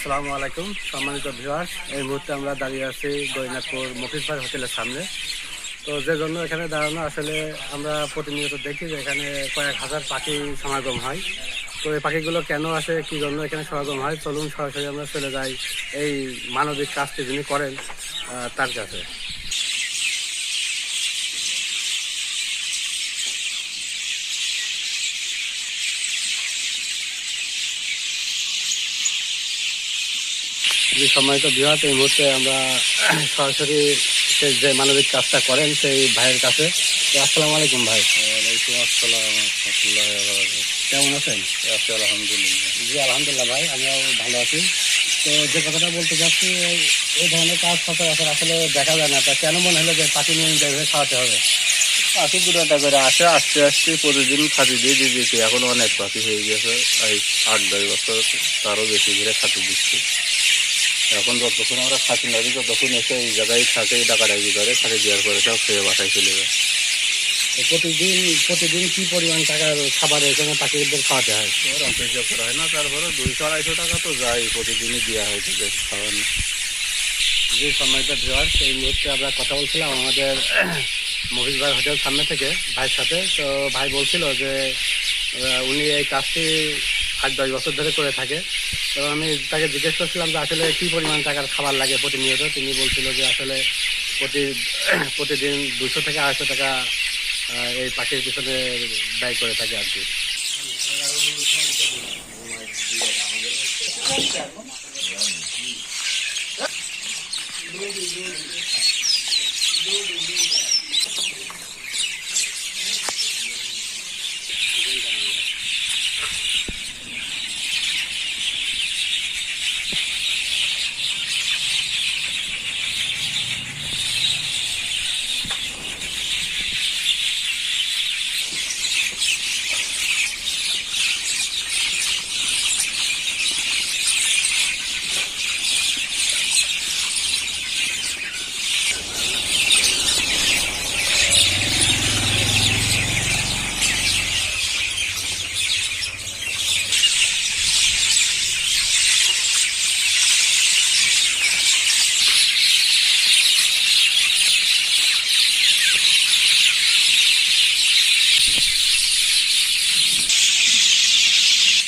আসসালামু আলাইকুম সম্মানিত ভিউয়ার্স, এই মুহূর্তে আমরা দাঁড়িয়ে আছি গৌরীনাথপুর মফিজ ভাই হোটেলের সামনে। তো যে জন্য এখানে দাঁড়ানো, আসলে আমরা প্রতিনিয়ত দেখি যে এখানে কয়েক হাজার পাখি সমাগম হয়। তো এই পাখিগুলো কেন আসে, কী জন্য এখানে সমাগম হয়, চলুন সরাসরি আমরা চলে যাই এই মানবিক কাজটি যিনি করেন তার কাছে। যে সম্মানিত ভিউয়ার্স, এই মুহূর্তে আমরা সরাসরি যে মানবিক কাজটা করেন সেই ভাইয়ের কাছে। তো আসসালামু আলাইকুম ভাই। ওয়ালাইকুম আসসালাম রহমতুল্লাহ। কেমন আছেন? আছি আলহামদুলিল্লাহ। জি আলহামদুলিল্লাহ ভাই, আমিও ভালো আছি। তো যে কথাটা বলতে চাচ্ছি, এই ধরনের কাজ সচরাচর আসলে দেখা যায় না। তা কেন মনে হলো যে পাখি নিয়ে এইভাবে খাওয়াতে হবে? পাখি দুটা করে আসে, আস্তে আস্তে প্রতিদিন খাতি দিয়ে দিতে এখন অনেক পাখি হয়ে গেছে। এই 8-10 বছর তারও বেশি ঘিরে খাতি দিচ্ছি। এখন যতক্ষণ আমরা খাতি না দিই ততক্ষণ এসে এই জায়গায় থাকে, ডাকাডাকি করে খাতি দেওয়ার পরে সব খেয়ে বাসায় চলে যায়। তো প্রতিদিন কি পরিমাণ টাকার খাবার এখানে পাখিদের খাওয়াতে হয়? হিসাব করা হয় না, তারপরে 200-250 টাকা তো যায়, প্রতিদিনই দেওয়া হয় তাদের খাওয়ানো। যে সময়টা ভিউয়ার্স, এই মুহূর্তে আমরা কথা বলছিলাম আমাদের মফিজ ভাই হোটেল সামনে থেকে ভাইয়ের সাথে। তো ভাই বলছিল যে উনি এই কাজটি 8-10 বছর ধরে করে থাকে। তো আমি তাকে জিজ্ঞেস করছিলাম যে আসলে কী পরিমাণ টাকার খাবার লাগে প্রতিনিয়ত। তিনি বলছিল যে আসলে প্রতিদিন 200 থেকে 250 টাকা এই পাখির পিছনে ব্যয় করে থাকে আর কি।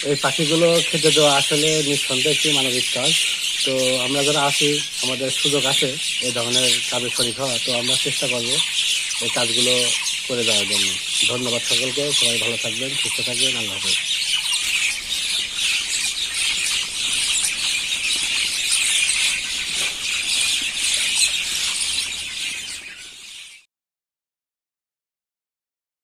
এই পাখিগুলো খেতে দেওয়া আসলে নিঃসন্দেহে একটি মানবিক কাজ। তো আমরা যারা আছি, আমাদের সুযোগ আছে এই ধরনের কাজে শরীক হওয়া, তো আমরা চেষ্টা করব এই কাজগুলো করে দেওয়ার জন্য। ধন্যবাদ সকলকে, সবাই ভালো থাকবেন, সুস্থ থাকবেন, আল্লাহ হাফেজ।